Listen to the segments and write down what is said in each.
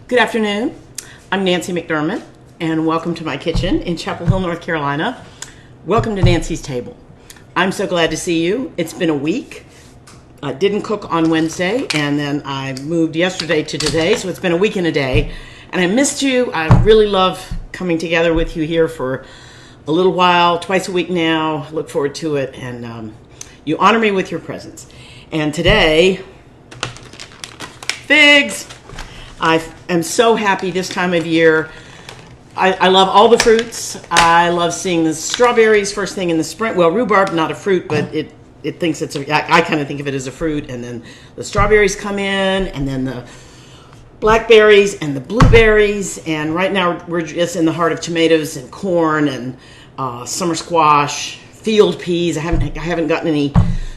Good afternoon. I'm Nancy McDermott, and welcome to my kitchen in Chapel Hill, North Carolina. Welcome to Nancy's Table. I'm so glad to see you. It's been a week. I didn't cook on Wednesday, and then I moved yesterday to today, so it's been a week and a day. And I missed you. I really love coming together with you here for a little while, twice a week now. Look forward to it, and you honor me with your presence. And today, figs. I am so happy this time of year. I love all the fruits. I love seeing the strawberries first thing in the spring. Well, rhubarb, not a fruit, but it thinks it's I kind of think of it as a fruit. And then the strawberries come in, and then the blackberries and the blueberries. And right now we're just in the heart of tomatoes and corn and summer squash, field peas. I haven't gotten any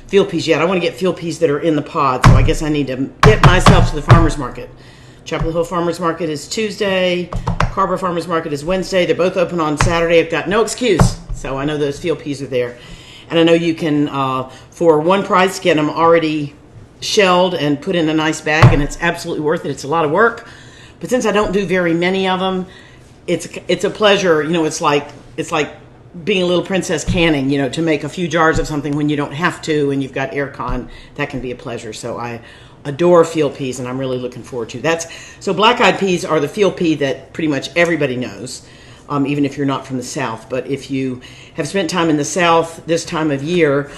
field peas yet. I want to get field peas that are in the pod, so I guess I need to get myself to the farmer's market. Chapel Hill Farmers Market is Tuesday. Carver Farmers Market is Wednesday. They're both open on Saturday. I've got no excuse, so I know those field peas are there. And I know you can, for one price, get them already shelled and put in a nice bag, and it's absolutely worth it. It's a lot of work, but since I don't do very many of them, it's a pleasure. You know, it's like being a little princess canning, you know, to make a few jars of something when you don't have to and you've got air con. That can be a pleasure. So I adore field peas, and I'm really looking forward to so black-eyed peas are the field pea that pretty much everybody knows, even if you're not from the South. But if you have spent time in the South this time of year,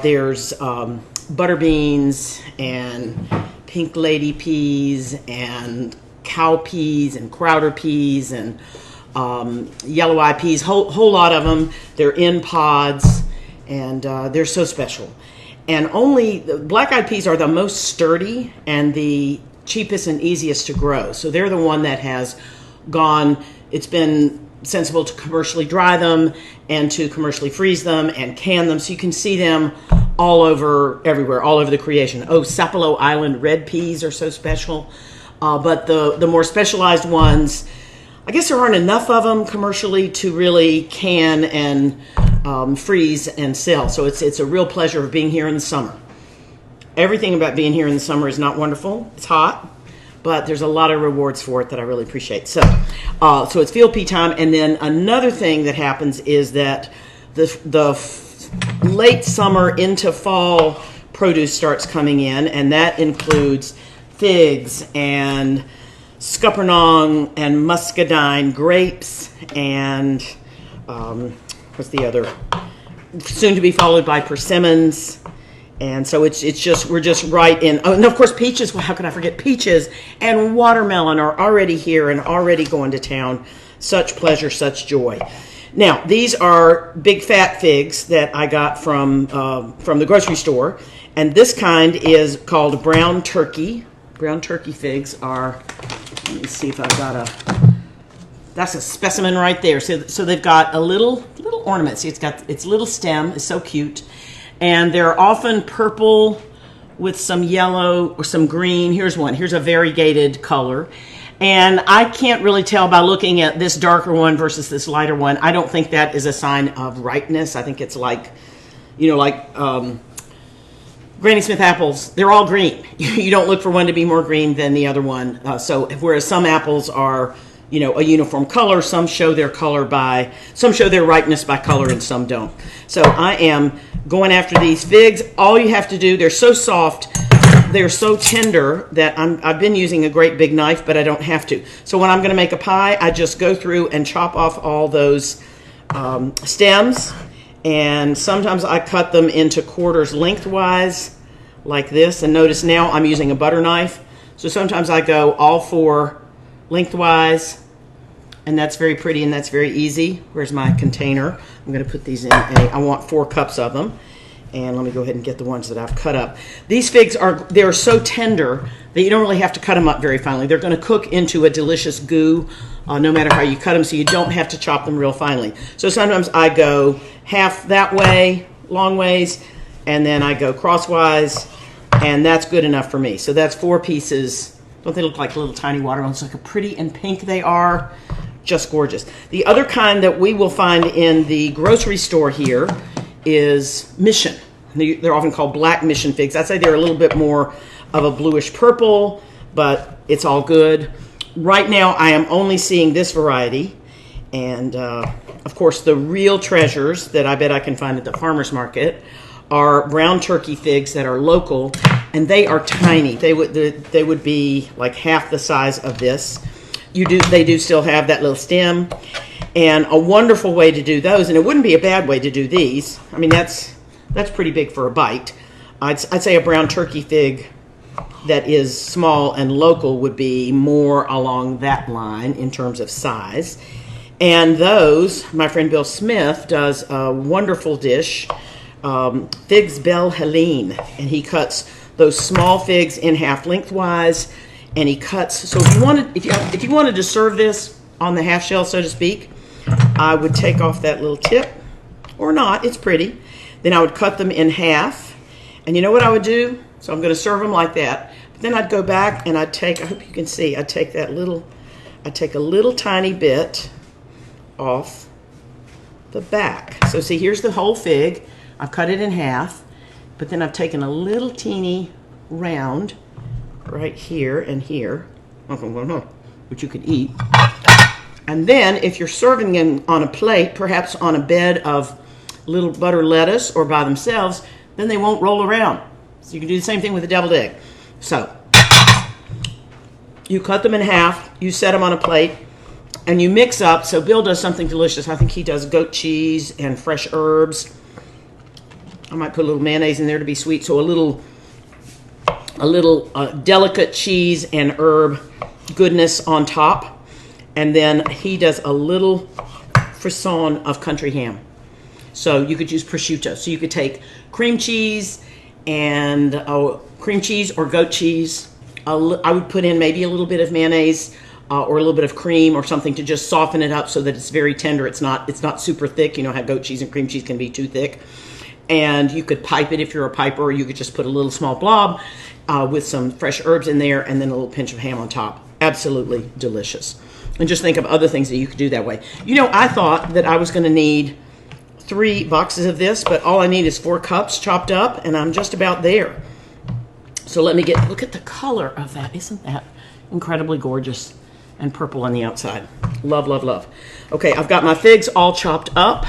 there's butter beans and pink lady peas and cow peas and Crowder peas and yellow eye peas, whole lot of them. They're in pods, and they're so special. And only the black-eyed peas are the most sturdy and the cheapest and easiest to grow. So they're the one that has gone, it's been sensible to commercially dry them and to commercially freeze them and can them. So you can see them all over, everywhere, all over the creation. Oh, Sapelo Island red peas are so special. But the more specialized ones, I guess there aren't enough of them commercially to really can and freeze and sell. So it's a real pleasure of being here in the summer. Everything about being here in the summer is not wonderful. It's hot, but there's a lot of rewards for it that I really appreciate. So it's field pea time. And then another thing that happens is that the late summer into fall produce starts coming in, and that includes figs and scuppernong and muscadine, grapes, and what's the other? Soon to be followed by persimmons. And so it's just, we're just right in. Oh, and of course peaches. Well, how could I forget peaches? And watermelon are already here and already going to town. Such pleasure, such joy. Now, these are big fat figs that I got from the grocery store. And this kind is called brown turkey. Brown turkey figs are, let me see if I've got that's a specimen right there. So they've got a little ornament. See, it's got its little stem. It's so cute. And they're often purple with some yellow or some green. Here's one. Here's a variegated color. And I can't really tell by looking at this darker one versus this lighter one. I don't think that is a sign of ripeness. I think it's like, you know, like Granny Smith apples, they're all green. You don't look for one to be more green than the other one. So whereas some apples are, you know, a uniform color, some show their ripeness by color, and some don't. So I am going after these figs. All you have to do, they're so soft, they're so tender that I've been using a great big knife, but I don't have to. So when I'm going to make a pie, I just go through and chop off all those stems. And sometimes I cut them into quarters lengthwise like this. And notice now I'm using a butter knife. So sometimes I go all four lengthwise. And that's very pretty and that's very easy. Where's my container? I'm going to put these in. I want 4 cups of them. And let me go ahead and get the ones that I've cut up. These figs they're so tender that you don't really have to cut them up very finely. They're going to cook into a delicious goo no matter how you cut them, so you don't have to chop them real finely. So sometimes I go half that way, long ways, and then I go crosswise, and that's good enough for me. So that's 4 pieces. Don't they look like little tiny watermelons? Look how pretty and pink they are. Just gorgeous. The other kind that we will find in the grocery store here is Mission. They're often called black Mission figs. I'd say they're a little bit more of a bluish purple, but it's all good. Right now, I am only seeing this variety. And, of course, the real treasures that I bet I can find at the farmer's market are brown turkey figs that are local, and they are tiny. They would be like half the size of this. They do still have that little stem, and a wonderful way to do those, and it wouldn't be a bad way to do these. I mean, that's pretty big for a bite. I'd say a brown turkey fig that is small and local would be more along that line in terms of size. And those, my friend Bill Smith does a wonderful dish, figs belle Helene, and he cuts those small figs in half lengthwise, and he cuts. So if you wanted to serve this on the half shell, so to speak, I would take off that little tip, or not. It's pretty. Then I would cut them in half, and you know what I would do? So I'm going to serve them like that. But then I'd go back and I'd take. I hope you can see. I'd take a little tiny bit off the back. So see, here's the whole fig. I've cut it in half, but then I've taken a little teeny round right here and here, which you could eat. And then if you're serving them on a plate, perhaps on a bed of little butter lettuce or by themselves, then they won't roll around. So you can do the same thing with a deviled egg. So you cut them in half, you set them on a plate, and you mix up. So Bill does something delicious. I think he does goat cheese and fresh herbs. I might put a little mayonnaise in there to be sweet. So a little delicate cheese and herb goodness on top. And then he does a little frisson of country ham. So you could use prosciutto. So you could take cream cheese and cream cheese or goat cheese. I would put in maybe a little bit of mayonnaise or a little bit of cream or something to just soften it up so that it's very tender. It's not super thick. You know how goat cheese and cream cheese can be too thick. And you could pipe it if you're a piper, or you could just put a little small blob with some fresh herbs in there and then a little pinch of ham on top. Absolutely delicious. And just think of other things that you could do that way. You know, I thought that I was going to need 3 boxes of this, but all I need is 4 cups chopped up, and I'm just about there. So look at the color of that. Isn't that incredibly gorgeous? And purple on the outside. Love, love, love. Okay, I've got my figs all chopped up,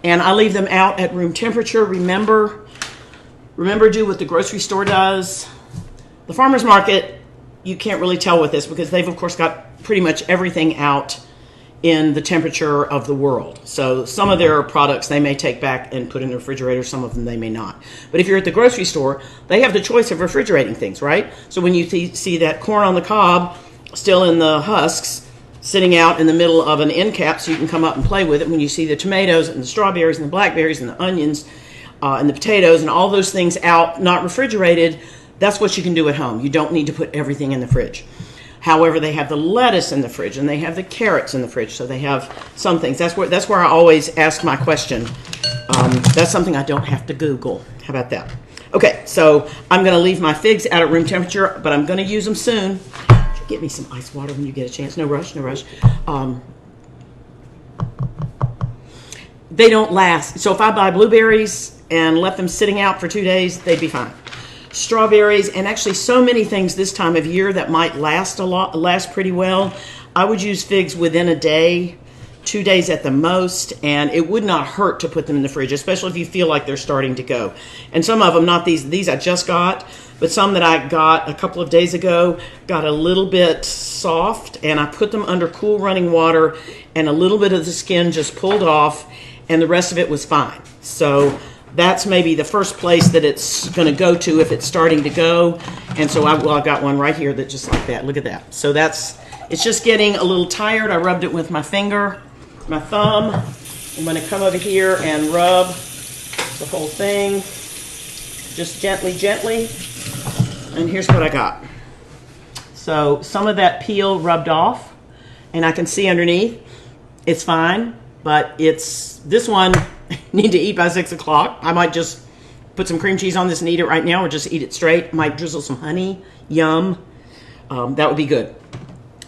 and I leave them out at room temperature. Remember, do what the grocery store does. The farmer's market, you can't really tell with this because they've, of course, got pretty much everything out in the temperature of the world. So some of their products they may take back and put in the refrigerator. Some of them they may not. But if you're at the grocery store, they have the choice of refrigerating things, right? So when you see that corn on the cob still in the husks, sitting out in the middle of an end cap so you can come up and play with it. When you see the tomatoes and the strawberries and the blackberries and the onions and the potatoes and all those things out, not refrigerated, that's what you can do at home. You don't need to put everything in the fridge. However, they have the lettuce in the fridge and they have the carrots in the fridge, so they have some things. That's where I always ask my question. That's something I don't have to Google. How about that? Okay, so I'm going to leave my figs out at room temperature, but I'm going to use them soon. Get me some ice water when you get a chance. No rush, no rush. They don't last. So if I buy blueberries and left them sitting out for 2 days, they'd be fine. Strawberries, and actually so many things this time of year that might last pretty well. I would use figs within a day, 2 days at the most, and it would not hurt to put them in the fridge, especially if you feel like they're starting to go. And some of them, not these I just got, but some that I got a couple of days ago got a little bit soft, and I put them under cool running water, and a little bit of the skin just pulled off, and the rest of it was fine. So that's maybe the first place that it's going to go to if it's starting to go. And so I've got one right here that just like that. Look at that. So it's just getting a little tired. I rubbed it with my finger, my thumb. I'm going to come over here and rub the whole thing just gently, gently. And here's what I got. So some of that peel rubbed off, and I can see underneath. It's fine, but this one need to eat by 6 o'clock. I might just put some cream cheese on this and eat it right now, or just eat it straight. Might drizzle some honey. Yum. That would be good.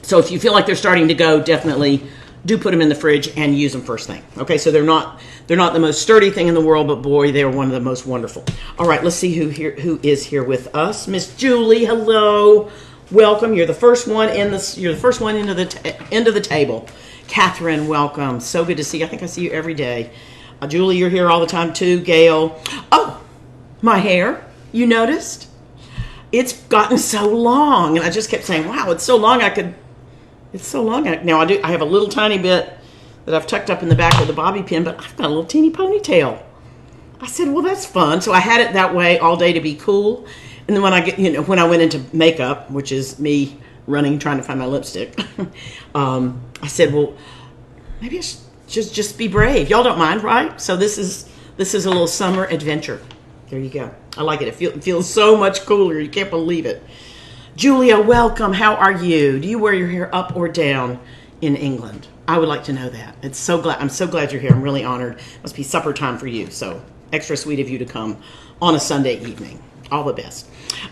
So if you feel like they're starting to go, definitely do put them in the fridge and use them first thing. Okay, so they're not the most sturdy thing in the world, but boy, they're one of the most wonderful. All right, let's see who is here with us. Miss Julie, hello. welcome. You're the first one in this. You're the first one into the end of the table. Catherine, welcome. So good to see you. I think I see you every day. Julie, you're here all the time too. Gail. Oh, my hair. You noticed? It's gotten so long, and I just kept saying, "Wow, it's so long." It's so long. Now I have a little tiny bit that I've tucked up in the back with a bobby pin, but I've got a little teeny ponytail. I said, "Well, that's fun." So I had it that way all day to be cool. And then when I went into makeup, which is me running trying to find my lipstick, I said, "Well, maybe I should just be brave. Y'all don't mind, right?" So this is a little summer adventure. There you go. I like it. It feels so much cooler. You can't believe it. Julia, welcome. How are you? Do you wear your hair up or down in England? I would like to know that. I'm so glad you're here. I'm really honored. Must be supper time for you. So extra sweet of you to come on a Sunday evening. All the best.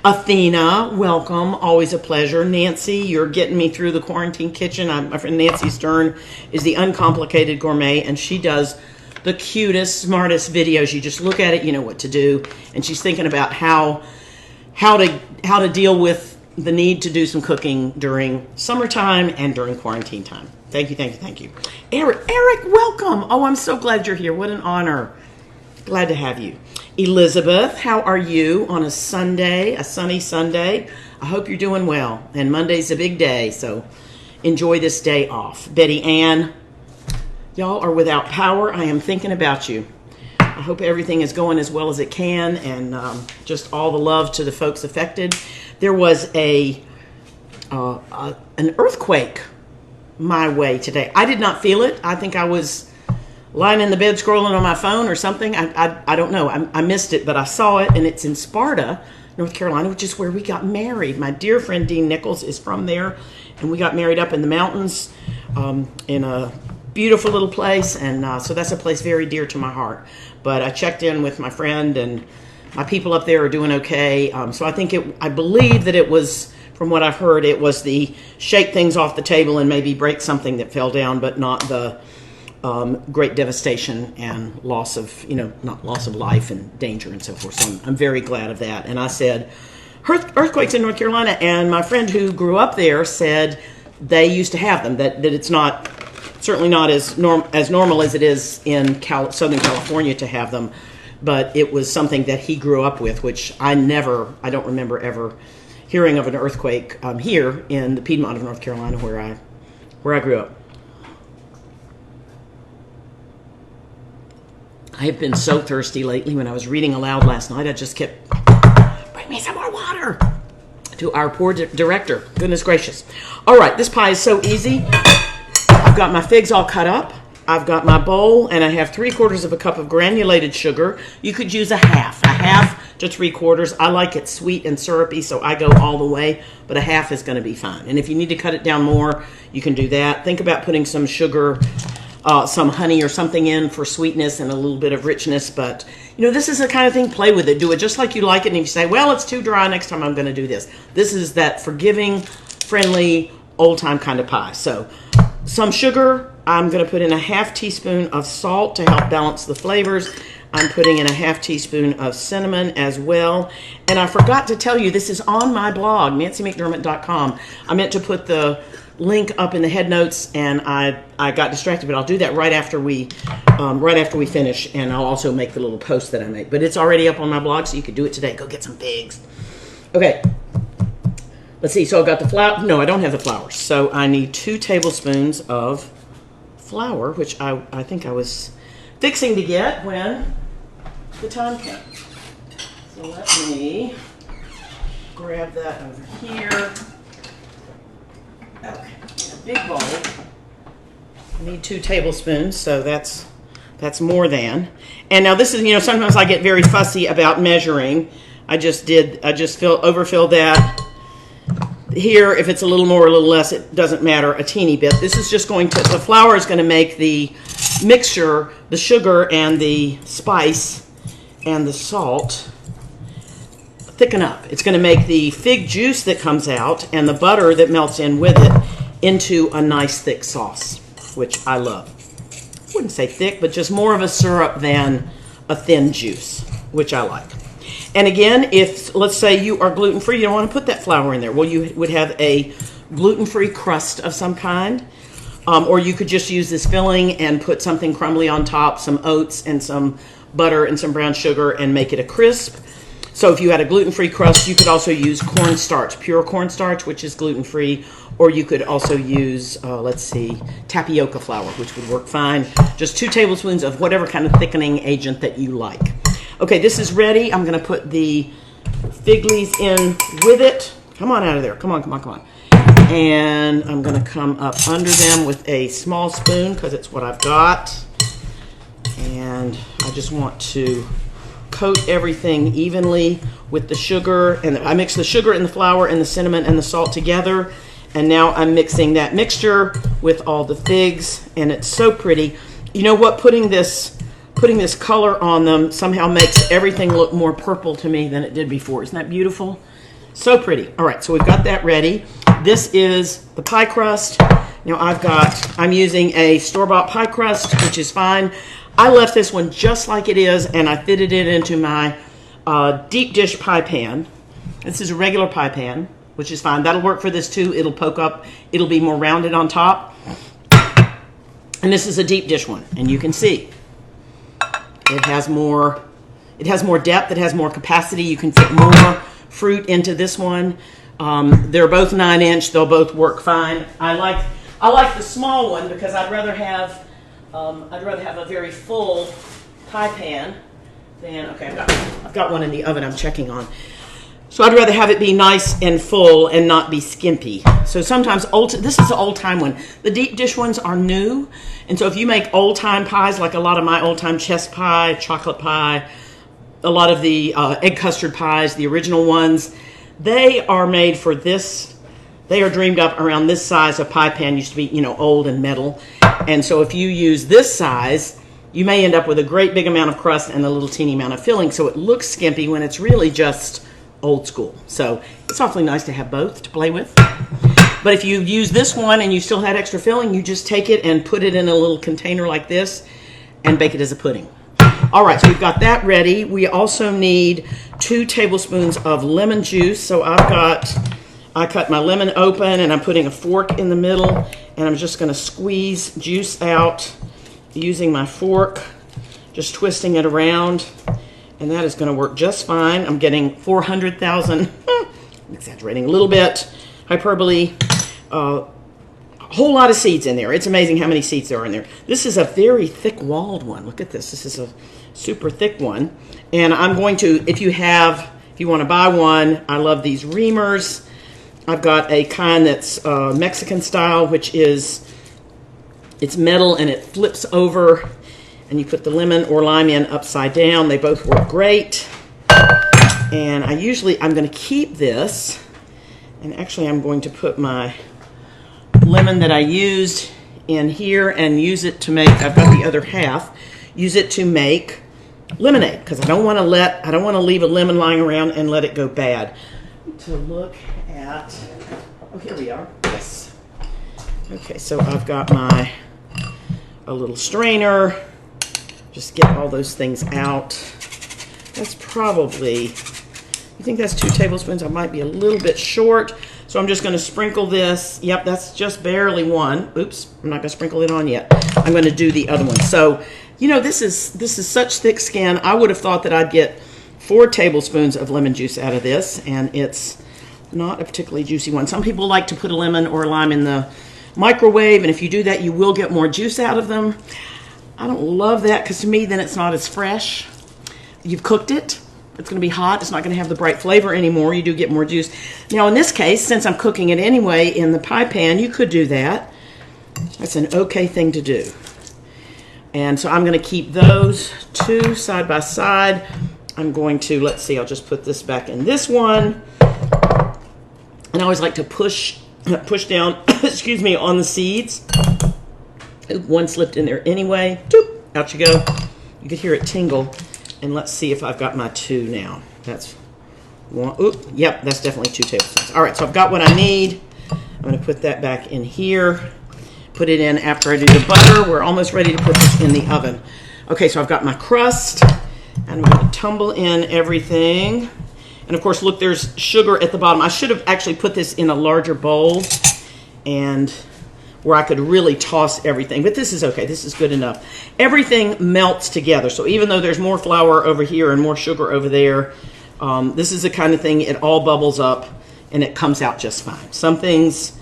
Athena, welcome. Always a pleasure. Nancy, you're getting me through the quarantine kitchen. My friend Nancy Stern is the uncomplicated gourmet, and she does the cutest, smartest videos. You just look at it, you know what to do. And she's thinking about how to deal with the need to do some cooking during summertime and during quarantine time. Thank you. Eric, welcome. Oh, I'm so glad you're here. What an honor. Glad to have you. Elizabeth, how are you on a sunny Sunday? I hope you're doing well. And Monday's a big day, so enjoy this day off. Betty Ann, y'all are without power. I am thinking about you. I hope everything is going as well as it can, and just all the love to the folks affected. There was an earthquake my way today. I did not feel it. I think I was lying in the bed scrolling on my phone or something. I don't know. I missed it, but I saw it, and it's in Sparta, North Carolina, which is where we got married. My dear friend Dean Nichols is from there, and we got married up in the mountains in a beautiful little place, and so that's a place very dear to my heart. But I checked in with my friend, and my people up there are doing okay. So I believe that it was, from what I've heard, it was the shake things off the table and maybe break something that fell down, but not the great devastation and loss of life and danger and so forth. So I'm very glad of that. And I said, earthquakes in North Carolina, and my friend who grew up there said they used to have them, that it's not, certainly not as normal as it is in Southern California to have them, but it was something that he grew up with, which I don't remember ever hearing of an earthquake here in the Piedmont of North Carolina where I grew up. I have been so thirsty lately. When I was reading aloud last night, I just kept, bring me some more water, to our poor director. Goodness gracious. All right, this pie is so easy. I've got my figs all cut up. I've got my bowl, and I have 3/4 of a cup of granulated sugar. You could use a half to 3/4. I like it sweet and syrupy, so I go all the way, but a half is going to be fine. And if you need to cut it down more, you can do that. Think about putting some sugar, some honey or something in for sweetness and a little bit of richness. But, this is the kind of thing, play with it. Do it just like you like it. And if you say, well, it's too dry, next time I'm going to do this. This is that forgiving, friendly, old-time kind of pie. So some sugar. I'm going to put in a 1/2 teaspoon of salt to help balance the flavors. I'm putting in a 1/2 teaspoon of cinnamon as well. And I forgot to tell you, this is on my blog, nancymcdermott.com. I meant to put the link up in the head notes, and I got distracted, but I'll do that right after we finish, and I'll also make the little post that I make. But it's already up on my blog, so you could do it today. Go get some figs. Okay. Let's see. So I've got the flour. No, I don't have the flour. So I need 2 tablespoons of flour, which I think I was fixing to get when the time came. So let me grab that over here. Okay, in a big bowl. I need 2 tablespoons, so that's more than. And now this is, sometimes I get very fussy about measuring. I just overfilled that. Here, if it's a little more or a little less, it doesn't matter, a teeny bit. This is just the flour is going to make the mixture, the sugar and the spice and the salt, thicken up. It's going to make the fig juice that comes out and the butter that melts in with it into a nice thick sauce, which I love. I wouldn't say thick, but just more of a syrup than a thin juice, which I like. And again, if let's say you are gluten-free, you don't want to put that flour in there. Well, you would have a gluten-free crust of some kind. Or you could just use this filling and put something crumbly on top, some oats and some butter and some brown sugar, and make it a crisp. So if you had a gluten-free crust, you could also use cornstarch, pure cornstarch, which is gluten-free, or you could also use, let's see, tapioca flour, which would work fine. Just 2 tablespoons of whatever kind of thickening agent that you like. Okay, this is ready. I'm going to put the fig leaves in with it. Come on out of there. Come on, come on, come on. And I'm going to come up under them with a small spoon because it's what I've got. And I just want to coat everything evenly with the sugar. And I mix the sugar and the flour and the cinnamon and the salt together. And now I'm mixing that mixture with all the figs. And it's so pretty. You know what? Putting this color on them somehow makes everything look more purple to me than it did before. Isn't that beautiful? So pretty. All right, so we've got that ready. This is the pie crust. Now I'm using a store-bought pie crust, which is fine. I left this one just like it is, and I fitted it into my deep dish pie pan. This is a regular pie pan, which is fine. That'll work for this too. It'll poke up. It'll be more rounded on top. And this is a deep dish one, and you can see it has more depth. It has more capacity. You can fit more fruit into this one. They're both 9-inch. They'll both work fine. I like the small one because I'd rather have a very full pie pan than, okay, I've got one in the oven I'm checking on. So I'd rather have it be nice and full and not be skimpy. So sometimes this is an old time one. The deep dish ones are new. And so if you make old time pies, like a lot of my old time chess pie, chocolate pie, a lot of the egg custard pies, the original ones, they are made for this. They are dreamed up around this size. A pie pan used to be, old and metal. And so if you use this size, you may end up with a great big amount of crust and a little teeny amount of filling. So it looks skimpy when it's really just old school. So it's awfully nice to have both to play with. But if you use this one and you still had extra filling, you just take it and put it in a little container like this and bake it as a pudding. All right, so we've got that ready. We also need 2 tablespoons of lemon juice. So I cut my lemon open and I'm putting a fork in the middle and I'm just gonna squeeze juice out using my fork, just twisting it around, and that is gonna work just fine. I'm getting 400,000, I'm exaggerating a little bit, hyperbole, a whole lot of seeds in there. It's amazing how many seeds there are in there. This is a very thick-walled one. Look at this. This is a super thick one. And I'm going to, if you want to buy one, I love these reamers. I've got a kind that's Mexican style, which is, it's metal and it flips over, and you put the lemon or lime in upside down. They both work great. And I'm going to keep this, and actually I'm going to put my lemon that I used in here and use it to make, I've got the other half, use it to make lemonade, because I don't want to leave a lemon lying around and let it go bad. To look at, oh, here we are. Yes. Okay, so I've got a little strainer. Just get all those things out. That's probably, you think that's 2 tablespoons? I might be a little bit short. So I'm just going to sprinkle this. Yep, that's just barely 1. Oops, I'm not going to sprinkle it on yet. I'm going to do the other one. So, this is such thick skin. I would have thought that I'd get 4 tablespoons of lemon juice out of this, and it's not a particularly juicy one. Some people like to put a lemon or a lime in the microwave, and if you do that, you will get more juice out of them. I don't love that because to me, then it's not as fresh. You've cooked it. It's going to be hot. It's not going to have the bright flavor anymore. You do get more juice. Now, in this case, since I'm cooking it anyway in the pie pan, you could do that. That's an okay thing to do. And so I'm going to keep those 2 side by side. I'm going to, let's see, I'll just put this back in this one. And I always like to push down, excuse me, on the seeds. One slipped in there anyway. Doop, out you go. You could hear it tingle. And let's see if I've got my 2 now. That's 1. Oop, yep, that's definitely 2 tablespoons. All right, so I've got what I need. I'm going to put that back in here. Put it in after I do the butter. We're almost ready to put this in the oven. Okay, so I've got my crust. And I'm going to tumble in everything. And of course, look, there's sugar at the bottom. I should have actually put this in a larger bowl and where I could really toss everything. But this is okay. This is good enough. Everything melts together. So even though there's more flour over here and more sugar over there, this is the kind of thing, it all bubbles up and it comes out just fine. Some things,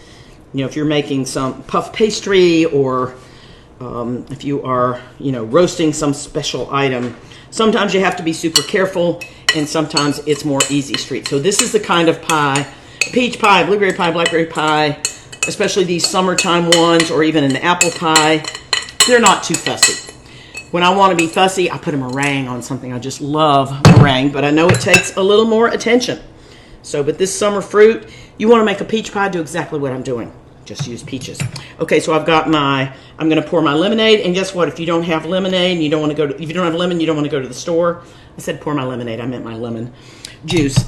you know, if you're making some puff pastry or if you are, you know, roasting some special item, sometimes you have to be super careful and sometimes it's more easy street. So this is the kind of pie, peach pie, blueberry pie, blackberry pie, especially these summertime ones or even an apple pie. They're not too fussy. When I want to be fussy, I put a meringue on something. I just love meringue, but I know it takes a little more attention. So, but this summer fruit, you want to make a peach pie, do exactly what I'm doing. Just use peaches. Okay, so I've got I'm going to pour my lemonade, and guess what? If you don't have lemonade, and you don't want to if you don't have lemon, you don't want to go to the store. I said pour my lemonade, I meant my lemon juice.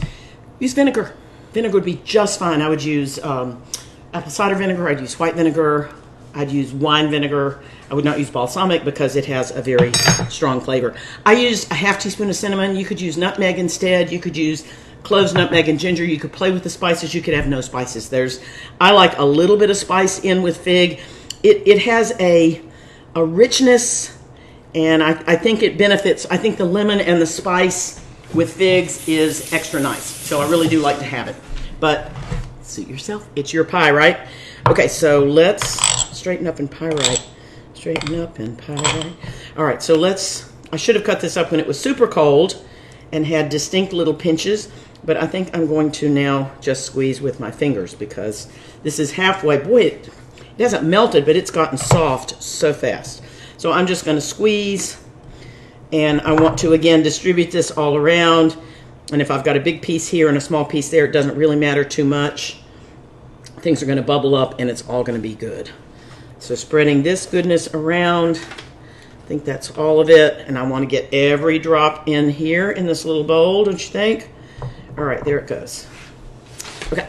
Use vinegar. Vinegar would be just fine. I would use apple cider vinegar, I'd use white vinegar, I'd use wine vinegar. I would not use balsamic because it has a very strong flavor. I used a half teaspoon of cinnamon. You could use nutmeg instead. You could use cloves, nutmeg, and ginger. You could play with the spices. You could have no spices. I like a little bit of spice in with fig. It has a richness, and I think it benefits. I think the lemon and the spice with figs is extra nice. So I really do like to have it. But suit yourself. It's your pie, right? Okay, so let's straighten up and pie right. Straighten up and pie right. All right, so I should have cut this up when it was super cold and had distinct little pinches, but I think I'm going to now just squeeze with my fingers because this is halfway. Boy, it hasn't melted, but it's gotten soft so fast. So I'm just going to squeeze, and I want to, again, distribute this all around. And if I've got a big piece here and a small piece there, it doesn't really matter too much. Things are going to bubble up, and it's all going to be good. So spreading this goodness around, I think that's all of it. And I want to get every drop in here in this little bowl, don't you think? All right, there it goes. Okay,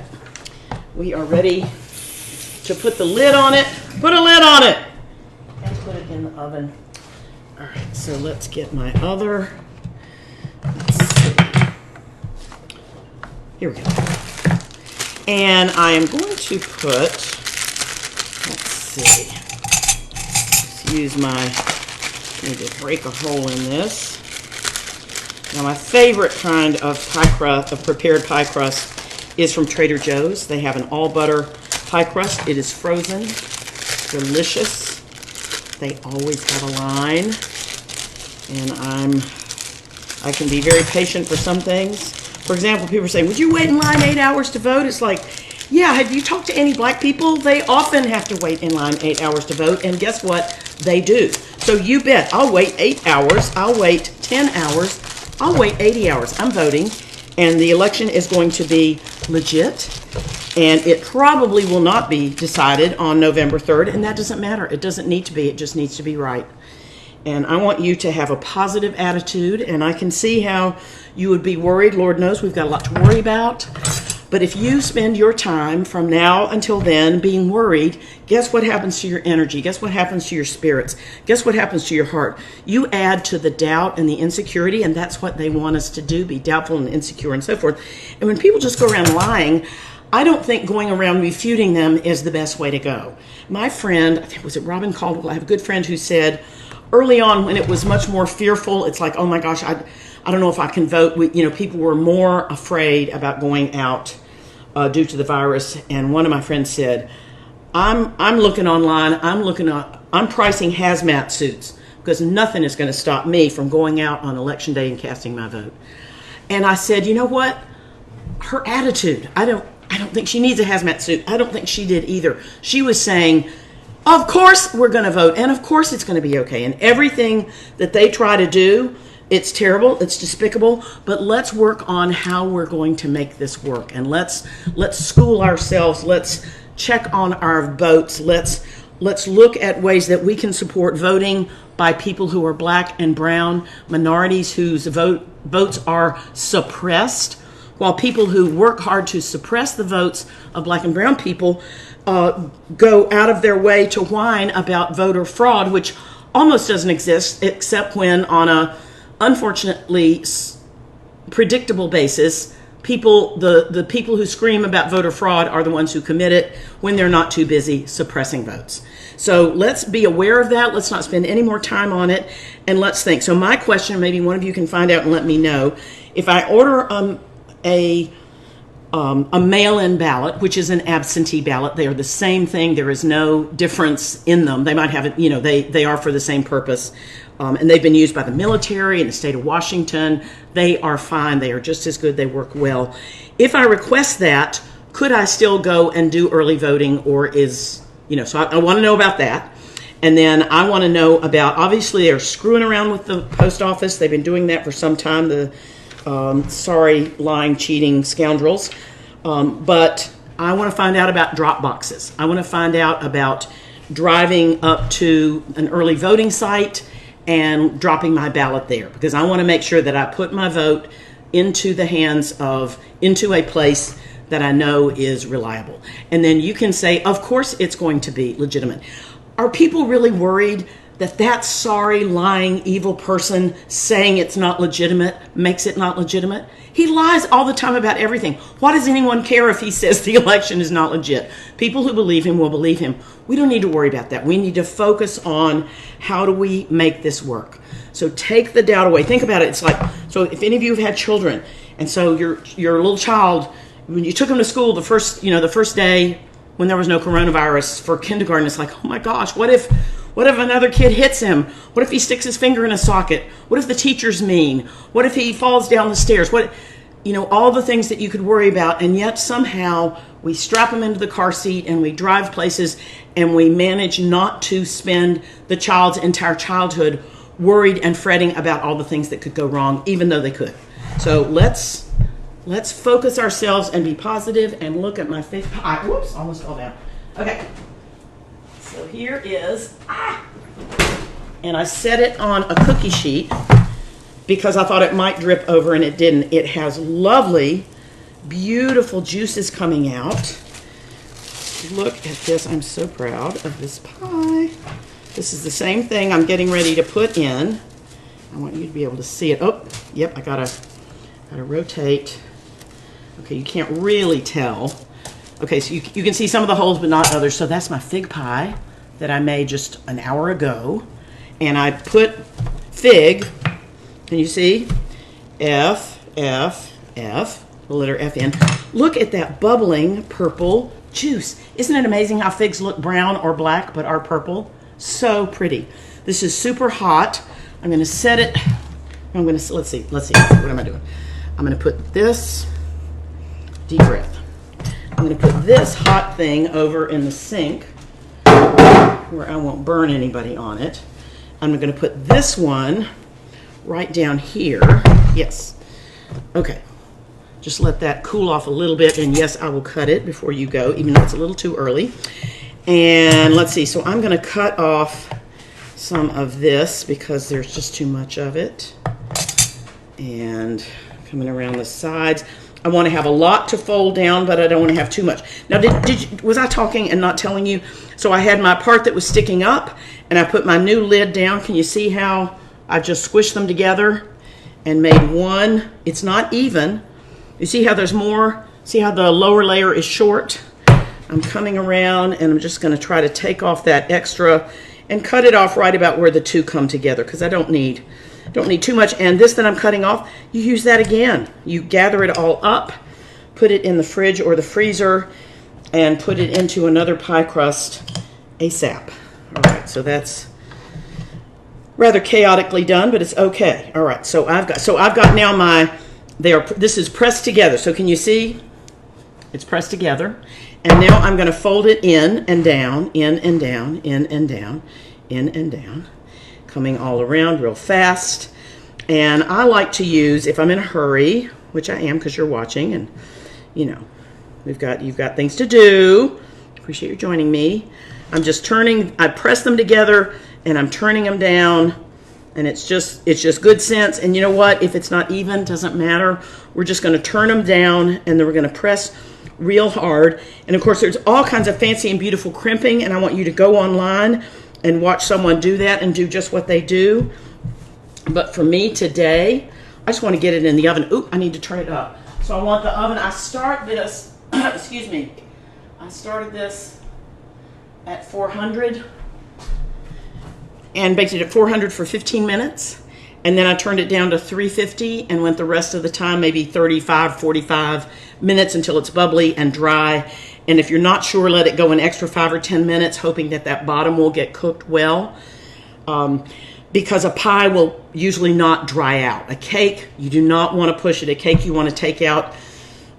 we are ready to put the lid on it. Put a lid on it. And put it in the oven. All right, so let's get my other. Let's see. Here we go. And I am going to put, let's see, let's use let me just break a hole in this. Now my favorite kind of pie crust, of prepared pie crust, is from Trader Joe's. They have an all butter pie crust. It is frozen, delicious. They always have a line, and I can be very patient for some things. For example, people are saying, would you wait in line 8 hours to vote? It's like, yeah, have you talked to any black people? They often have to wait in line 8 hours to vote, and guess what? They do. So you bet, I'll wait 8 hours, I'll wait 10 hours, I'll wait 80 hours. I'm voting, and the election is going to be legit, and it probably will not be decided on November 3rd, and that doesn't matter. It doesn't need to be. It just needs to be right. And I want you to have a positive attitude, and I can see how you would be worried. Lord knows we've got a lot to worry about. But if you spend your time from now until then being worried, guess what happens to your energy? Guess what happens to your spirits? Guess what happens to your heart? You add to the doubt and the insecurity, and that's what they want us to do, be doubtful and insecure and so forth. And when people just go around lying, I don't think going around refuting them is the best way to go. My friend, I think, was it Robin Caldwell? I have a good friend who said, early on when it was much more fearful, it's like, oh my gosh, I don't know if I can vote. People were more afraid about going out due to the virus. And one of my friends said, I'm looking online, I'm pricing hazmat suits because nothing is going to stop me from going out on election day and casting my vote. And I said, you know what? Her attitude, I don't think she needs a hazmat suit. I don't think she did either. She was saying, of course we're going to vote, and of course it's going to be okay. And everything that they try to do, it's terrible, it's despicable, but let's work on how we're going to make this work. And let's school ourselves, let's check on our votes, let's look at ways that we can support voting by people who are black and brown, minorities whose votes are suppressed, while people who work hard to suppress the votes of black and brown people go out of their way to whine about voter fraud, which almost doesn't exist except when on a unfortunately, predictable basis, the people who scream about voter fraud are the ones who commit it when they're not too busy suppressing votes. So let's be aware of that. Let's not spend any more time on it, and let's think. So my question, maybe one of you can find out and let me know, if I order a mail-in ballot, which is an absentee ballot, they are the same thing. There is no difference in them. They might have it, they are for the same purpose. And they've been used by the military in the state of Washington. They are fine. They are just as good. They work well. If I request that, could I still go and do early voting, or so I want to know about that. And then I want to know about, obviously they're screwing around with the post office. They've been doing that for some time, the sorry, lying, cheating scoundrels. But I want to find out about drop boxes. I want to find out about driving up to an early voting site and dropping my ballot there, because I want to make sure that I put my vote into a place that I know is reliable. And then you can say, of course it's going to be legitimate. Are people really worried that sorry, lying, evil person saying it's not legitimate makes it not legitimate? He lies all the time about everything. Why does anyone care if he says the election is not legit? People who believe him will believe him. We don't need to worry about that. We need to focus on how do we make this work. So take the doubt away. Think about it. It's like, so if any of you have had children, and so your little child, when you took him to school the first day when there was no coronavirus for kindergarten, it's like, oh my gosh, what if another kid hits him? What if he sticks his finger in a socket? What if the teacher's mean? What if he falls down the stairs? All the things that you could worry about, and yet somehow we strap him into the car seat and we drive places and we manage not to spend the child's entire childhood worried and fretting about all the things that could go wrong, even though they could. So let's focus ourselves and be positive and look at my fifth pie. Whoops, almost fell down. Okay. So here is, and I set it on a cookie sheet because I thought it might drip over, and it didn't. It has lovely, beautiful juices coming out. Look at this. I'm so proud of this pie. This is the same thing I'm getting ready to put in. I want you to be able to see it. Oh, yep, I gotta rotate. Okay, you can't really tell. Okay, so you can see some of the holes, but not others. So that's my fig pie that I made just an hour ago. And I put fig, can you see? F, the letter F in. Look at that bubbling purple juice. Isn't it amazing how figs look brown or black, but are purple? So pretty. This is super hot. I'm gonna set it, let's see, what am I doing? I'm gonna put this, deep breath. I'm going to put this hot thing over in the sink where I won't burn anybody on it. I'm going to put this one right down here. Yes. Okay. Just let that cool off a little bit, and yes, I will cut it before you go, even though it's a little too early. And let's see. So I'm going to cut off some of this because there's just too much of it. And coming around the sides. I want to have a lot to fold down, but I don't want to have too much. Now, was I talking and not telling you? So I had my part that was sticking up, and I put my new lid down. Can you see how I just squished them together and made one? It's not even. You see how there's more? See how the lower layer is short? I'm coming around, and I'm just going to try to take off that extra and cut it off right about where the two come together, because I don't need too much. And this that I'm cutting off, you use that again. You gather it all up, put it in the fridge or the freezer, and put it into another pie crust ASAP. All right, so that's rather chaotically done, but it's okay. All right, so I've got now this is pressed together. So can you see? It's pressed together. And now I'm going to fold it in and down, in and down, in and down, in and down, coming all around real fast. And I like to use, if I'm in a hurry, which I am because you're watching, and you've got things to do. Appreciate you joining me. I'm just turning, I press them together and I'm turning them down, and it's just good sense. And you know what? If it's not even, doesn't matter. We're just going to turn them down, and then we're going to press real hard. And of course, there's all kinds of fancy and beautiful crimping, and I want you to go online and watch someone do that and do just what they do. But for me today, I just want to get it in the oven. Oop, I need to turn it up. So I want the oven, I start this, excuse me, I started this at 400 and baked it at 400 for 15 minutes. And then I turned it down to 350 and went the rest of the time, maybe 35, 45 minutes until it's bubbly and dry. And if you're not sure, let it go an extra 5 or 10 minutes, hoping that that bottom will get cooked well. Because a pie will usually not dry out. A cake, you do not want to push it. A cake you want to take out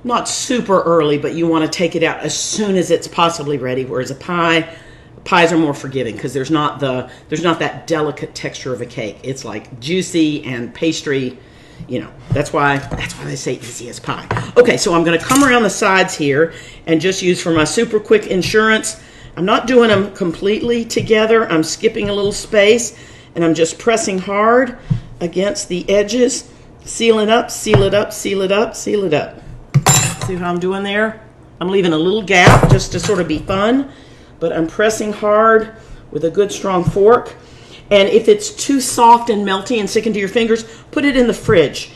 not super early, but you want to take it out as soon as it's possibly ready. Whereas a pie, pies are more forgiving because there's not that delicate texture of a cake. It's like juicy and pastry, you know. That's why they say easy as pie. Okay, so I'm going to come around the sides here and just use for my super quick insurance. I'm not doing them completely together. I'm skipping a little space and I'm just pressing hard against the edges. Seal it up, seal it up, seal it up, seal it up. See how I'm doing there? I'm leaving a little gap just to sort of be fun, but I'm pressing hard with a good strong fork. And if it's too soft and melty and sticking to your fingers, put it in the fridge.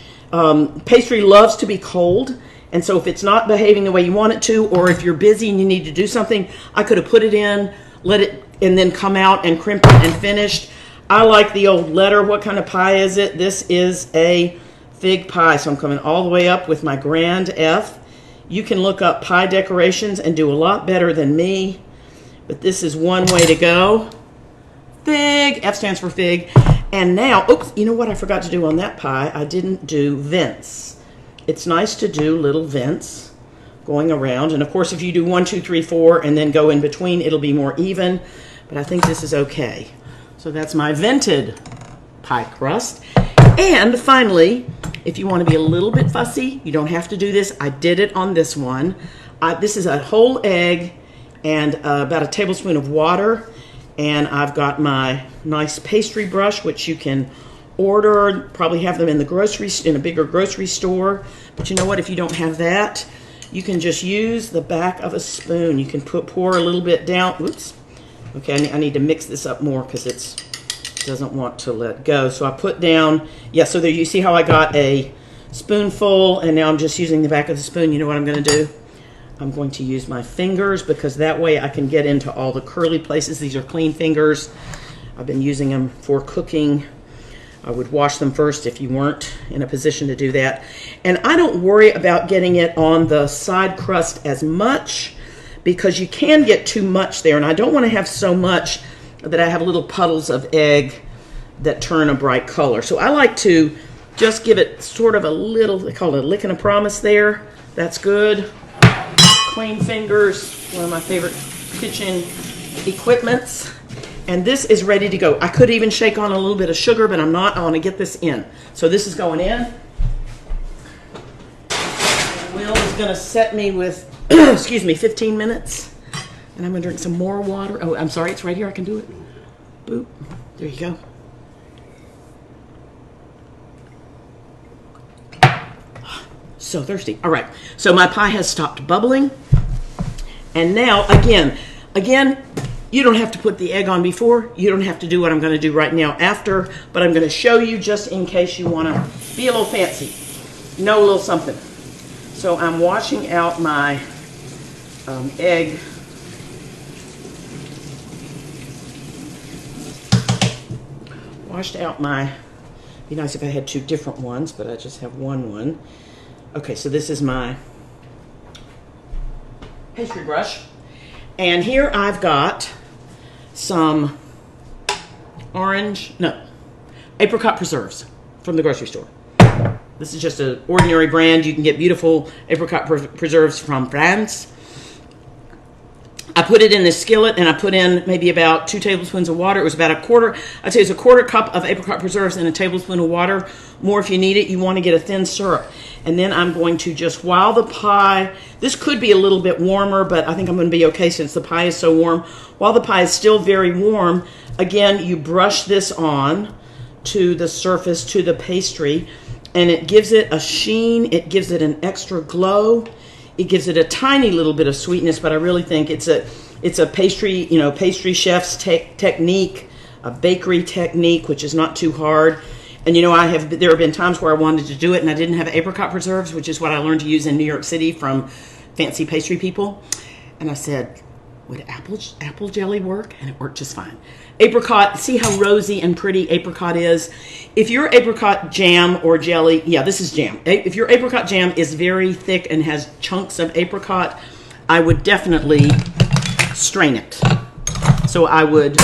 Pastry loves to be cold, and so if it's not behaving the way you want it to, or if you're busy and you need to do something, I could have put it in, let it, and then come out and crimp it and finished. I like the old letter. What kind of pie is it? This is a fig pie, so I'm coming all the way up with my grand F. You can look up pie decorations and do a lot better than me, but this is one way to go. Fig, F stands for fig. And now, oops, you know what I forgot to do on that pie? I didn't do vents. It's nice to do little vents going around. And of course, if you do 1, 2, 3, 4, and then go in between, it'll be more even. But I think this is okay. So that's my vented pie crust. And finally, if you want to be a little bit fussy, you don't have to do this. I did it on this one. This is a whole egg and about a tablespoon of water. And I've got my nice pastry brush, which you can order, probably have them in in a bigger grocery store. But you know what? If you don't have that, you can just use the back of a spoon. You can pour a little bit down. Oops. Okay, I need to mix this up more because it doesn't want to let go. So I put down, yeah, so there you see how I got a spoonful, and now I'm just using the back of the spoon. You know what I'm going to do? I'm going to use my fingers because that way I can get into all the curly places. These are clean fingers. I've been using them for cooking. I would wash them first if you weren't in a position to do that. And I don't worry about getting it on the side crust as much because you can get too much there. And I don't want to have so much that I have little puddles of egg that turn a bright color. So I like to just give it sort of a little, they call it a lick and a promise there. That's good. Clean fingers, one of my favorite kitchen equipments. And this is ready to go. I could even shake on a little bit of sugar, but I'm not. I want to get this in. So this is going in. Will is going to set me with, excuse me, 15 minutes. And I'm going to drink some more water. Oh, I'm sorry, it's right here. I can do it. Boop. There you go. So thirsty. All right. So my pie has stopped bubbling. And now, again, you don't have to put the egg on before. You don't have to do what I'm going to do right now after. But I'm going to show you just in case you want to be a little fancy. Know a little something. So I'm washing out my egg. Washed out my, it'd be nice if I had 2 different ones, but I just have one. Okay, so this is my pastry brush. And here I've got some apricot preserves from the grocery store. This is just an ordinary brand. You can get beautiful apricot preserves from France. I put it in this skillet and I put in maybe about 2 tablespoons of water. It was about I'd say it's a 1/4 cup of apricot preserves and a tablespoon of water. More if you need it. You want to get a thin syrup. And then I'm going to just, while the pie, this could be a little bit warmer, but I think I'm going to be okay since the pie is so warm. While the pie is still very warm, again, you brush this on to the surface, to the pastry, and it gives it a sheen. It gives it an extra glow. It gives it a tiny little bit of sweetness, but I really think it's a pastry, pastry chef's technique, a bakery technique, which is not too hard. And there have been times where I wanted to do it and I didn't have apricot preserves, which is what I learned to use in New York City from fancy pastry people. And I said, would apple jelly work? And it worked just fine. Apricot, see how rosy and pretty apricot is? If your apricot jam or jelly, yeah, this is jam. If your apricot jam is very thick and has chunks of apricot, I would definitely strain it. So I would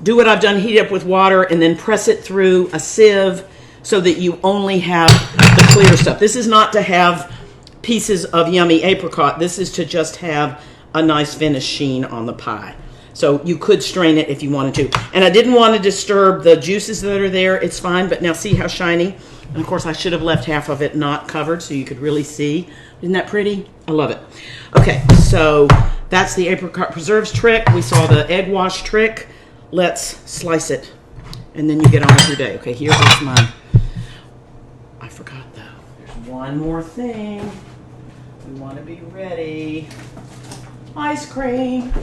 do what I've done, heat it up with water, and then press it through a sieve so that you only have the clear stuff. This is not to have pieces of yummy apricot. This is to just have a nice finished sheen on the pie. So you could strain it if you wanted to. And I didn't want to disturb the juices that are there. It's fine, but now see how shiny? And of course I should have left half of it not covered so you could really see. Isn't that pretty? I love it. Okay, so that's the apricot preserves trick. We saw the egg wash trick. Let's slice it, and then you get on with your day. Okay, here's mine. I forgot, though. There's one more thing. We want to be ready. Ice cream.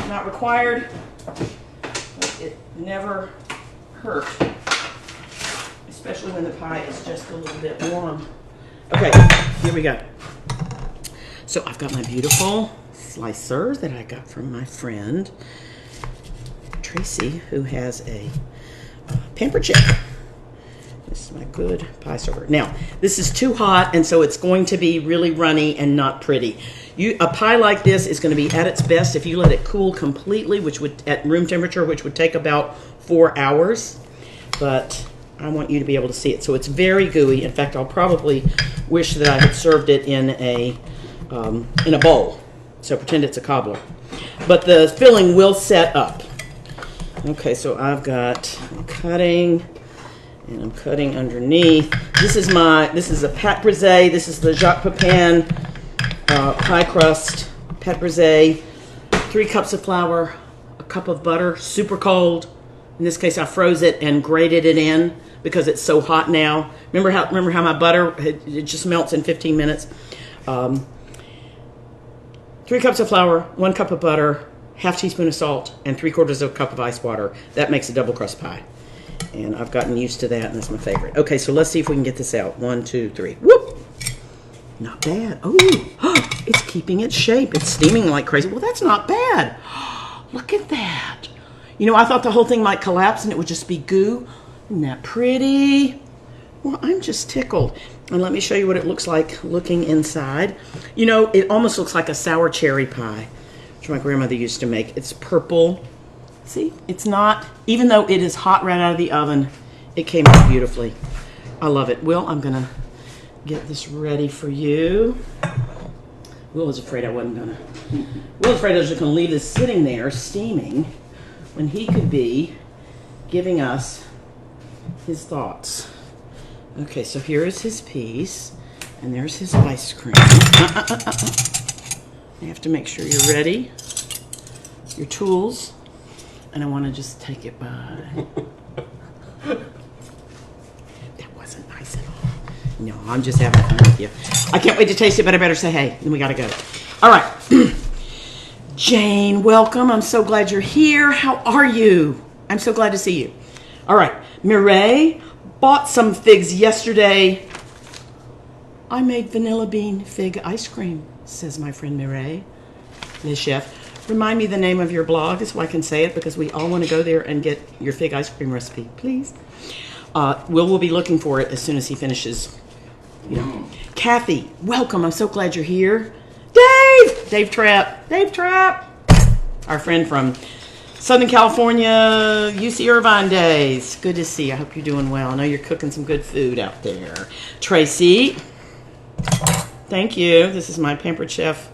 Not required, but it never hurt, especially when the pie is just a little bit warm. Okay, here we go. So I've got my beautiful slicer that I got from my friend Tracy, who has a Pampered Chef. This is my good pie server. Now, this is too hot, and so it's going to be really runny and not pretty. A pie like this is going to be at its best if you let it cool completely, which would at room temperature, which would take about 4 hours. But I want you to be able to see it. So it's very gooey. In fact, I'll probably wish that I had served it in a bowl. So pretend it's a cobbler. But the filling will set up. Okay, so I'm cutting, and I'm cutting underneath. This is a pâte brisée. This is the Jacques Pepin pie crust pâte brisée. 3 cups of flour, a cup of butter, super cold. In this case, I froze it and grated it in because it's so hot now. Remember how my butter it just melts in 15 minutes. 3 cups of flour, 1 cup of butter, half teaspoon of salt, and 3/4 of a cup of ice water. That makes a double crust pie. And I've gotten used to that, and that's my favorite. Okay, so let's see if we can get this out. 1, 2, 3. Whoop! Not bad. Oh, it's keeping its shape. It's steaming like crazy. Well, that's not bad. Look at that. I thought the whole thing might collapse and it would just be goo. Isn't that pretty? Well, I'm just tickled. And let me show you what it looks like looking inside. It almost looks like a sour cherry pie, which my grandmother used to make. It's purple. See, it's not, even though it is hot right out of the oven, it came out beautifully. I love it. Will, I'm going to get this ready for you. Will was afraid I wasn't going to. Will was afraid I was just going to leave this sitting there steaming when he could be giving us his thoughts. Okay, so here is his piece, and there's his ice cream. You have to make sure you're ready. Your tools. And I want to just take it by. That wasn't nice at all. No, I'm just having fun with you. I can't wait to taste it, but I better say hey. Then we got to go. All right. Jane, welcome. I'm so glad you're here. How are you? I'm so glad to see you. All right. Mireille bought some figs yesterday. I made vanilla bean fig ice cream, says my friend Mireille, the chef. Remind me the name of your blog so I can say it because we all want to go there and get your fig ice cream recipe, please. Will be looking for it as soon as he finishes. Kathy, welcome. I'm so glad you're here. Dave Trapp. Our friend from Southern California, UC Irvine days. Good to see you. I hope you're doing well. I know you're cooking some good food out there. Tracy, thank you. This is my Pampered Chef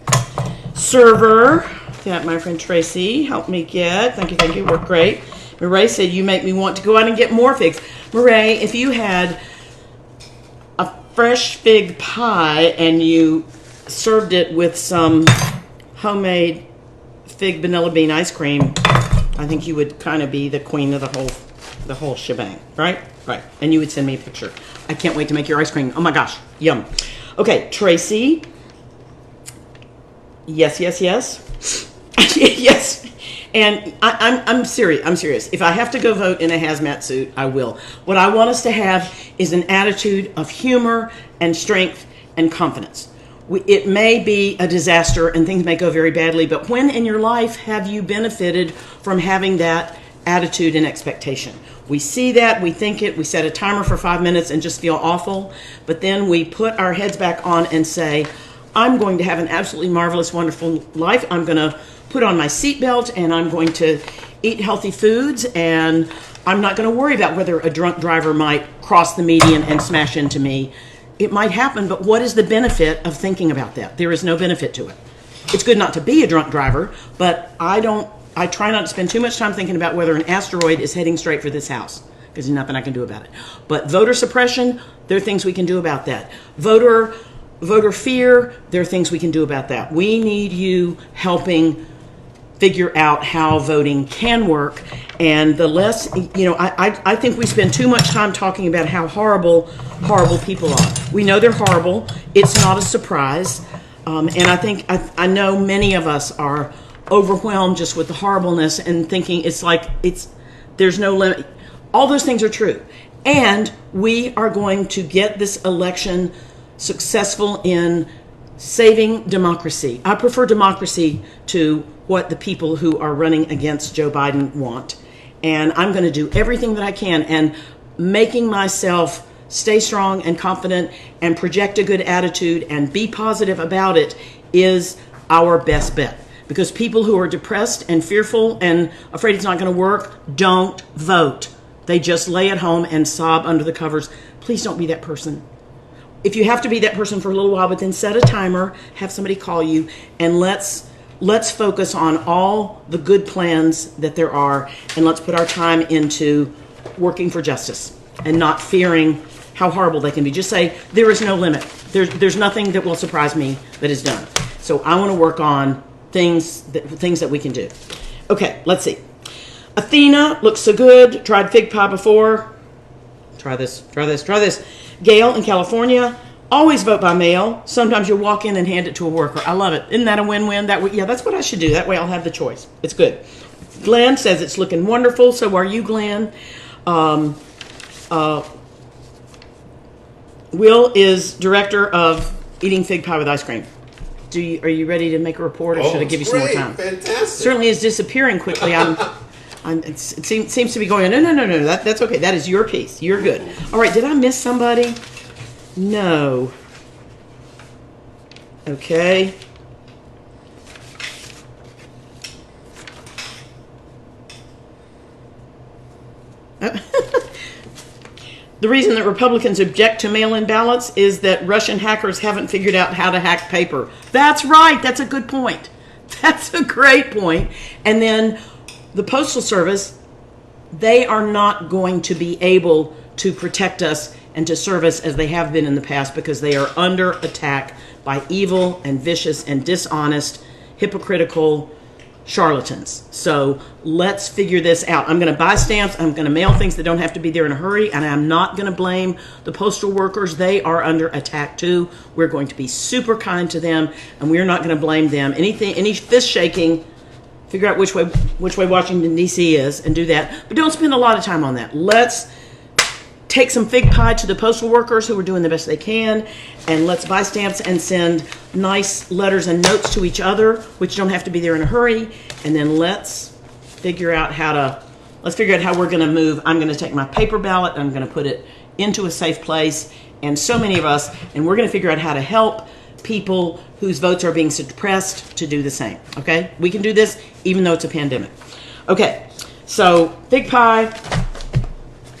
server that my friend Tracy helped me get. Thank you. Worked great. Mireille said, you make me want to go out and get more figs. Mireille, if you had a fresh fig pie and you served it with some homemade fig vanilla bean ice cream, I think you would kind of be the queen of the whole shebang, right? Right. And you would send me a picture. I can't wait to make your ice cream. Oh my gosh, yum. Okay, Tracy. Yes. Yes. And I'm serious. I'm serious. If I have to go vote in a hazmat suit, I will. What I want us to have is an attitude of humor and strength and confidence. It may be a disaster and things may go very badly, but when in your life have you benefited from having that attitude and expectation? We see that, we think it, we set a timer for 5 minutes and just feel awful, but then we put our heads back on and say, I'm going to have an absolutely marvelous, wonderful life. I'm going to put on my seatbelt and I'm going to eat healthy foods, and I'm not going to worry about whether a drunk driver might cross the median and smash into me. It might happen, but what is the benefit of thinking about that? There is no benefit to it. It's good not to be a drunk driver, but I try not to spend too much time thinking about whether an asteroid is heading straight for this house, because there's nothing I can do about it. But voter suppression, there are things we can do about that. Voter fear, there are things we can do about that. We need you helping figure out how voting can work. And the less, I think we spend too much time talking about how horrible people are. We know they're horrible. It's not a surprise. And I know many of us are overwhelmed just with the horribleness and thinking there's no limit. All those things are true. And we are going to get this election successful in saving democracy. I prefer democracy to what the people who are running against Joe Biden want. And I'm going to do everything that I can, and making myself stay strong and confident and project a good attitude and be positive about it is our best bet. Because people who are depressed and fearful and afraid it's not going to work don't vote. They just lay at home and sob under the covers. Please don't be that person. If you have to be that person for a little while, but then set a timer, have somebody call you, and let's focus on all the good plans that there are, and let's put our time into working for justice and not fearing how horrible they can be. Just say, there is no limit. There's nothing that will surprise me that is done. So I want to work on things that we can do. Okay, let's see. Athena looks so good. Tried fig pie before. Try this. Gail in California. Always vote by mail. Sometimes you walk in and hand it to a worker. I love it. Isn't that a win-win? That's what I should do. That way I'll have the choice. It's good. Glenn says it's looking wonderful. So are you, Glenn? Will is director of Eating Fig Pie with Ice Cream. Are you ready to make a report, or should I give you some more time? Fantastic. Certainly is disappearing quickly. It seems to be going, no. That's okay. That is your piece. You're good. All right. Did I miss somebody? No. Okay. The reason that Republicans object to mail-in ballots is that Russian hackers haven't figured out how to hack paper. That's right. That's a good point. That's a great point. And then the Postal Service, they are not going to be able to protect us and to serve us as they have been in the past, because they are under attack by evil and vicious and dishonest, hypocritical charlatans. So let's figure this out. I'm going to buy stamps. I'm going to mail things that don't have to be there in a hurry, and I'm not going to blame the postal workers. They are under attack too. We're going to be super kind to them, and we're not going to blame them. Any fist shaking, figure out which way Washington D.C. is and do that. But don't spend a lot of time on that. Let's take some fig pie to the postal workers who are doing the best they can, and let's buy stamps and send nice letters and notes to each other, which don't have to be there in a hurry. And then let's figure out how we're going to move. I'm going to take my paper ballot, I'm going to put it into a safe place, and so many of us, and we're going to figure out how to help people whose votes are being suppressed to do the same. Okay? We can do this even though it's a pandemic. Okay. So, fig pie.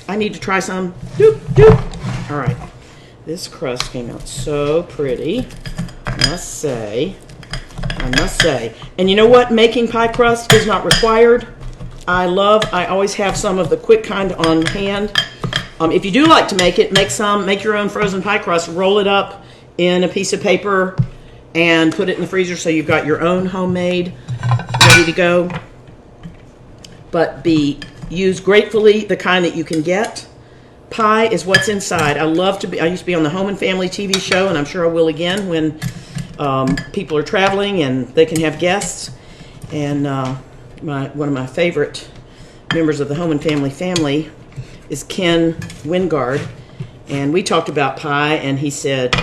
I need to try some. Doop, doop. All right. This crust came out so pretty. I must say. And you know what? Making pie crust is not required. I always have some of the quick kind on hand. If you do like to make it, make your own frozen pie crust. Roll it up in a piece of paper and put it in the freezer so you've got your own homemade ready to go. But use gratefully the kind that you can get. Pie is what's inside. I used to be on the Home and Family TV show, and I'm sure I will again when people are traveling and they can have guests. And one of my favorite members of the Home and family is Ken Wingard, and we talked about pie, and he said,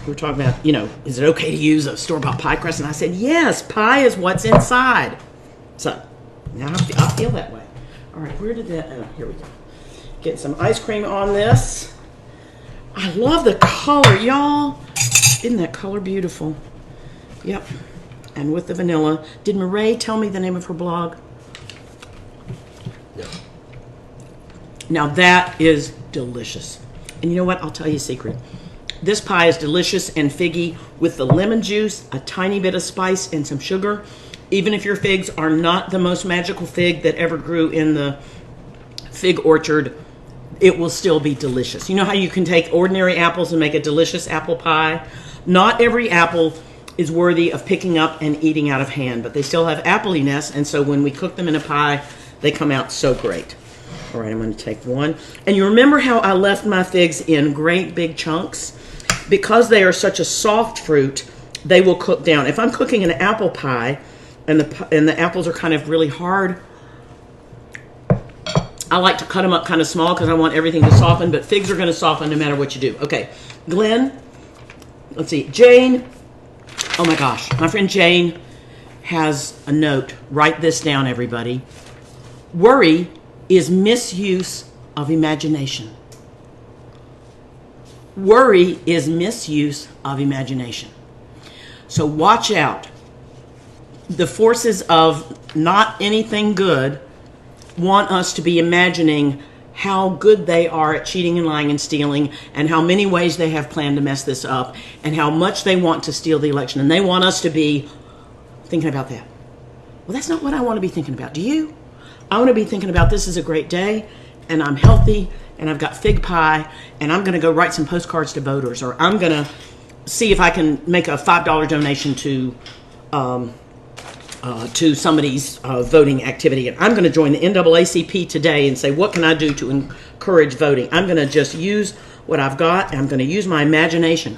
we were talking about, is it okay to use a store-bought pie crust? And I said, yes, pie is what's inside. So now I feel that way. All right, where did that, here we go. Getting some ice cream on this. I love the color, y'all. Isn't that color beautiful? Yep. And with the vanilla. Did Marae tell me the name of her blog? No. Now that is delicious. And you know what? I'll tell you a secret. This pie is delicious and figgy with the lemon juice, a tiny bit of spice, and some sugar. Even if your figs are not the most magical fig that ever grew in the fig orchard, it will still be delicious. You know how you can take ordinary apples and make a delicious apple pie? Not every apple is worthy of picking up and eating out of hand, but they still have appleiness, and so when we cook them in a pie, they come out so great. All right, I'm going to take one. And you remember how I left my figs in great big chunks? Because they are such a soft fruit, they will cook down. If I'm cooking an apple pie and the apples are kind of really hard, I like to cut them up kind of small because I want everything to soften, but figs are going to soften no matter what you do. Okay, Glenn, let's see, Jane. Oh my gosh, my friend Jane has a note. Write this down, everybody. Worry is misuse of imagination. Worry is misuse of imagination. So watch out. The forces of not anything good want us to be imagining how good they are at cheating and lying and stealing, and how many ways they have planned to mess this up, and how much they want to steal the election. And they want us to be thinking about that. Well, that's not what I want to be thinking about. Do you? I want to be thinking about this is a great day, and I'm healthy, and I've got fig pie, and I'm going to go write some postcards to voters, or I'm going to see if I can make a $5 donation to somebody's voting activity. And I'm going to join the NAACP today and say, what can I do to encourage voting? I'm going to just use what I've got, and I'm going to use my imagination.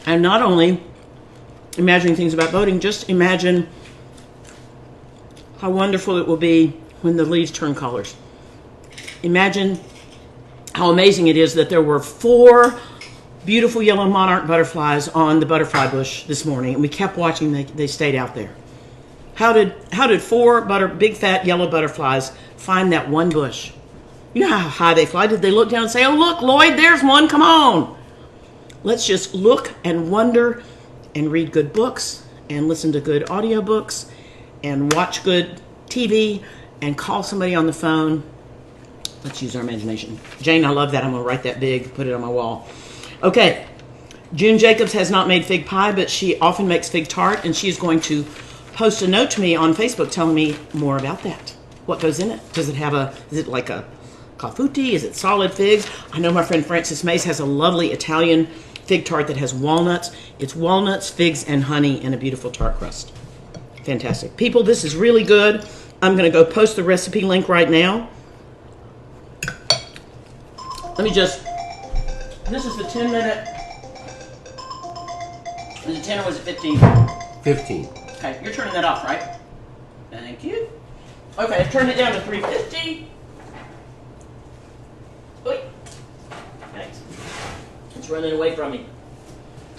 And not only imagining things about voting, just imagine how wonderful it will be when the leaves turn colors. Imagine how amazing it is that there were 4 beautiful yellow monarch butterflies on the butterfly bush this morning, and we kept watching. They stayed out there. How did 4 big fat yellow butterflies find that one bush? You know how high they fly. Did they look down and say, oh look, Lloyd, there's one, come on? Let's just look and wonder and read good books and listen to good audiobooks and watch good TV and call somebody on the phone. Let's use our imagination. Jane, I love that. I'm going to write that big, put it on my wall. Okay, June Jacobs has not made fig pie, but she often makes fig tart, and she's going to post a note to me on Facebook telling me more about that. What goes in it? Is it like a clafouti? Is it solid figs? I know my friend Frances Mays has a lovely Italian fig tart that has walnuts. It's walnuts, figs, and honey in a beautiful tart crust. Fantastic. People, this is really good. I'm going to go post the recipe link right now. This is the 10-minute. Was it 10 or was it 15? 15. Okay, you're turning that off, right? Thank you. Okay, I've turned it down to 350. Wait. Thanks. It's running away from me.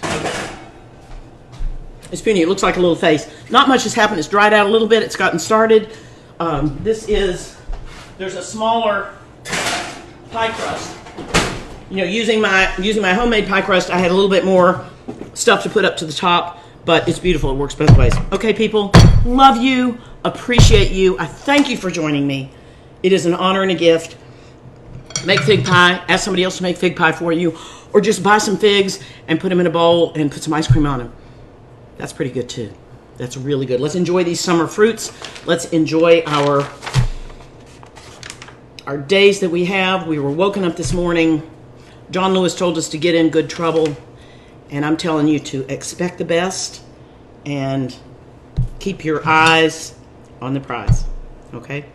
Okay. It's puny. It looks like a little face. Not much has happened. It's dried out a little bit. It's gotten started. There's a smaller pie crust. Using my homemade pie crust, I had a little bit more stuff to put up to the top, but it's beautiful. It works both ways. Okay, people, love you, appreciate you. I thank you for joining me. It is an honor and a gift. Make fig pie. Ask somebody else to make fig pie for you, or just buy some figs and put them in a bowl and put some ice cream on them. That's pretty good too. That's really good. Let's enjoy these summer fruits. Let's enjoy our days that we have. We were woken up this morning. John Lewis told us to get in good trouble, and I'm telling you to expect the best and keep your eyes on the prize. Okay?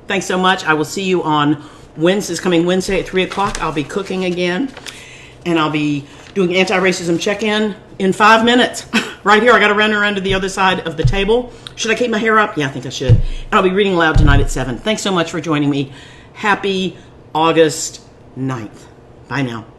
Thanks so much. I will see you on coming Wednesday at 3 o'clock. I'll be cooking again, and I'll be doing anti-racism check-in 5 minutes. right here. I got to run around to the other side of the table. Should I keep my hair up? Yeah, I think I should. And I'll be reading aloud tonight at 7. Thanks so much for joining me. Happy August 9th. Bye now.